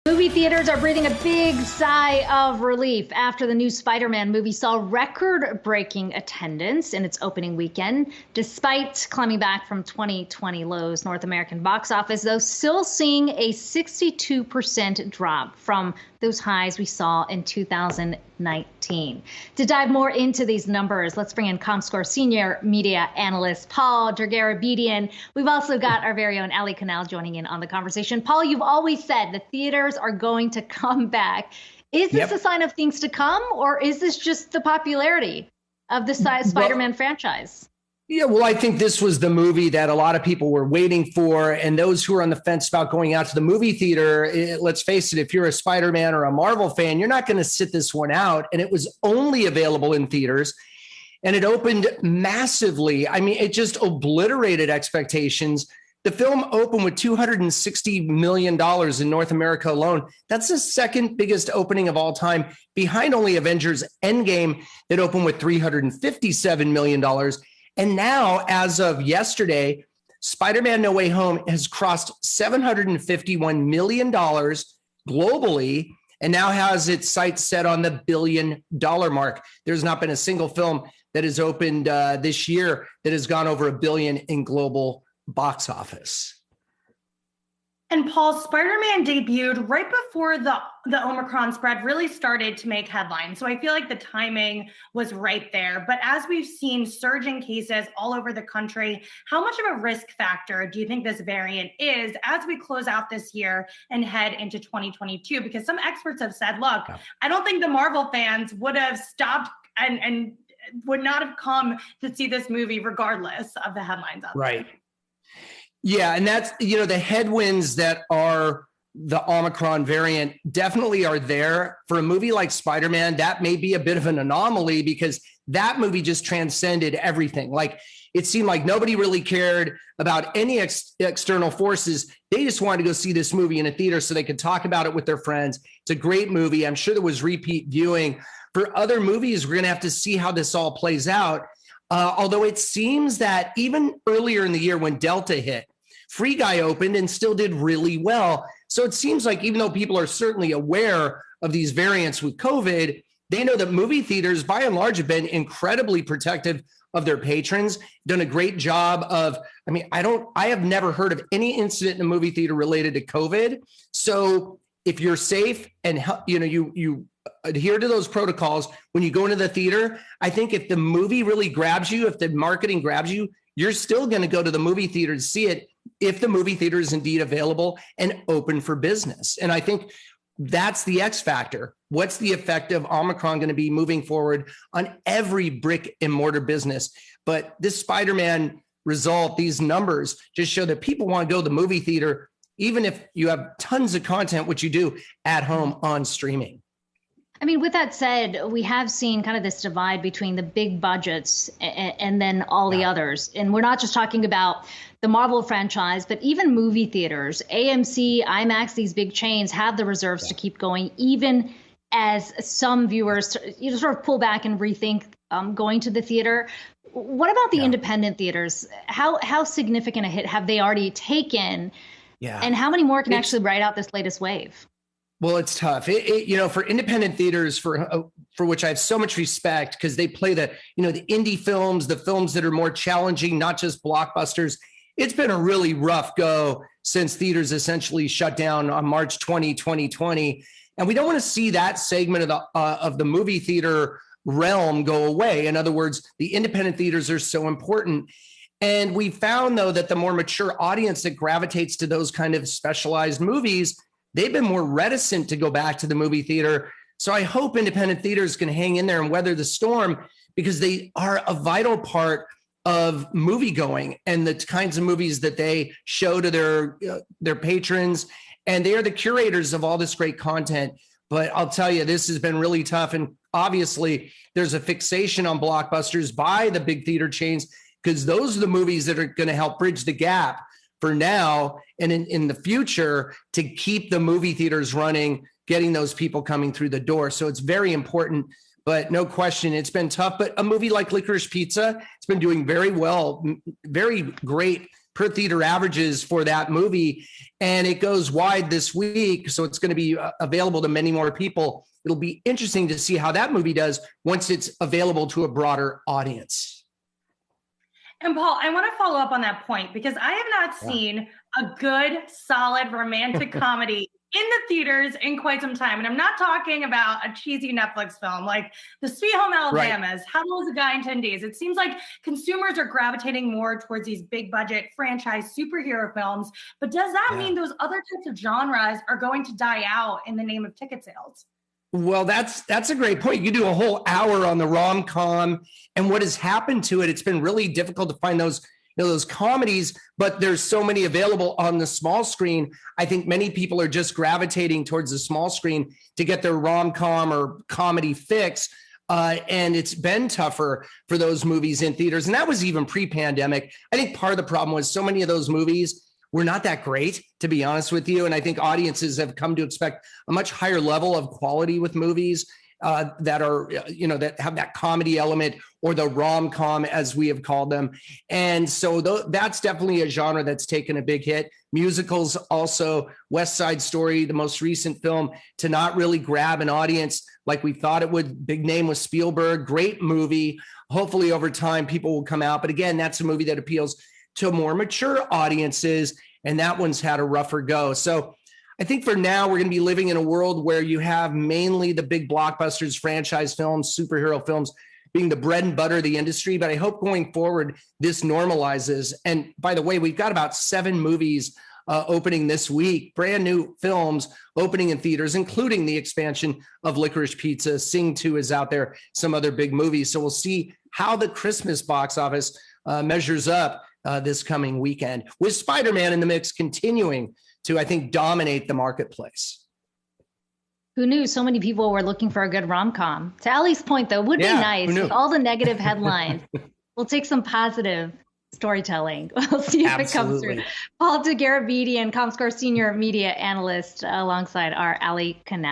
Movie theaters are breathing a big sigh of relief after the new Spider-Man movie saw record-breaking attendance in its opening weekend. Despite climbing back from 2020 lows, North American box office, though, still seeing a 62% drop from those highs we saw in 2019. To dive more into these numbers, let's bring in Comscore senior media analyst Paul Dergarabedian. We've also got our very own Canal joining in on the conversation. Paul, you've always said the theaters are going to come back. Is this a sign of things to come, or is this just the popularity of the Spider-Man franchise? Yeah, well, I think this was the movie that a lot of people were waiting for. And those who are on the fence about going out to the movie theater, let's face it, if you're a Spider-Man or a Marvel fan, you're not going to sit this one out. And it was only available in theaters. And it opened massively. I mean, it just obliterated expectations. The film opened with $260 million in North America alone. That's the second biggest opening of all time, behind only Avengers Endgame that opened with $357 million. And now, as of yesterday, Spider-Man No Way Home has crossed $751 million globally and now has its sights set on the $1 billion mark. There's not been a single film that has opened this year that has gone over $1 billion in global box office. And Paul, Spider-Man debuted right before the Omicron spread really started to make headlines. So I feel like the timing was right there. But as we've seen surging cases all over the country, how much of a risk factor do you think this variant is as we close out this year and head into 2022? Because some experts have said, look, I don't think the Marvel fans would have stopped and would not have come to see this movie regardless of the headlines out there. Yeah, and that's, the headwinds that are the Omicron variant definitely are there. For a movie like Spider-Man, that may be a bit of an anomaly because that movie just transcended everything. Like, it seemed like nobody really cared about any external forces. They just wanted to go see this movie in a theater so they could talk about it with their friends. It's a great movie. I'm sure there was repeat viewing. For other movies, we're going to have to see how this all plays out. Although it seems that even earlier in the year when Delta hit, Free Guy opened and still did really well. So it seems like even though people are certainly aware of these variants with COVID, they know that movie theaters, by and large, have been incredibly protective of their patrons, done a great job of, I have never heard of any incident in a movie theater related to COVID. So if you're safe and, you adhere to those protocols when you go into the theater, I think if the movie really grabs you, if the marketing grabs you, you're still going to go to the movie theater to see it if the movie theater is indeed available and open for business. And I think that's the X factor. What's the effect of Omicron going to be moving forward on every brick and mortar business? But this Spider-Man result, these numbers just show that people want to go to the movie theater, even if you have tons of content, which you do at home on streaming. I mean, with that said, we have seen kind of this divide between the big budgets and then all the others. And we're not just talking about the Marvel franchise, but even movie theaters, AMC, IMAX, these big chains have the reserves to keep going, even as some viewers sort of pull back and rethink going to the theater. What about the independent theaters? How significant a hit have they already taken? And how many more can actually ride out this latest wave? Well, it's tough. For independent theaters, for which I have so much respect, because they play the indie films, the films that are more challenging, not just blockbusters. It's been a really rough go since theaters essentially shut down on March 20, 2020. And we don't want to see that segment of the movie theater realm go away. In other words, the independent theaters are so important. And we found, though, that the more mature audience that gravitates to those kind of specialized movies, they've been more reticent to go back to the movie theater. So I hope independent theaters can hang in there and weather the storm, because they are a vital part of movie going and the kinds of movies that they show to their patrons. And they are the curators of all this great content. But I'll tell you, this has been really tough. And obviously there's a fixation on blockbusters by the big theater chains, because those are the movies that are going to help bridge the gap for now and in the future to keep the movie theaters running, getting those people coming through the door. So it's very important, but no question, it's been tough. But a movie like Licorice Pizza, it's been doing very well, very great per theater averages for that movie. And it goes wide this week. So it's going to be available to many more people. It'll be interesting to see how that movie does once it's available to a broader audience. And Paul, I want to follow up on that point because I have not seen a good, solid romantic comedy in the theaters in quite some time. And I'm not talking about a cheesy Netflix film like The Sweet Home Alabamas, How to Lose a Guy in 10 Days. It seems like consumers are gravitating more towards these big budget franchise superhero films. But does that mean those other types of genres are going to die out in the name of ticket sales? Well, that's a great point. You do a whole hour on the rom-com and what has happened to it. It's been really difficult to find those comedies, but there's so many available on the small screen. I think many people are just gravitating towards the small screen to get their rom-com or comedy fix. And it's been tougher for those movies in theaters. And that was even pre-pandemic. I think part of the problem was so many of those movies were not that great, to be honest with you. And I think audiences have come to expect a much higher level of quality with movies that are, that have that comedy element or the rom-com, as we have called them. And so that's definitely a genre that's taken a big hit. Musicals also, West Side Story, the most recent film, to not really grab an audience like we thought it would. Big name with Spielberg, great movie. Hopefully over time people will come out. But again, that's a movie that appeals to more mature audiences, and that one's had a rougher go. So I think for now, we're going to be living in a world where you have mainly the big blockbusters, franchise films, superhero films being the bread and butter of the industry. But I hope going forward, this normalizes. And by the way, we've got about 7 movies opening this week, brand new films opening in theaters, including the expansion of Licorice Pizza. Sing 2 is out there, some other big movies. So we'll see how the Christmas box office measures up this coming weekend, with Spider-Man in the mix continuing to, I think, dominate the marketplace. Who knew so many people were looking for a good rom-com? To Ali's point, though, it would be nice with all the negative headlines. We'll take some positive storytelling. We'll see if it comes through. Paul Dergarabedian, Comscore Senior Media Analyst, alongside our Ali Canal.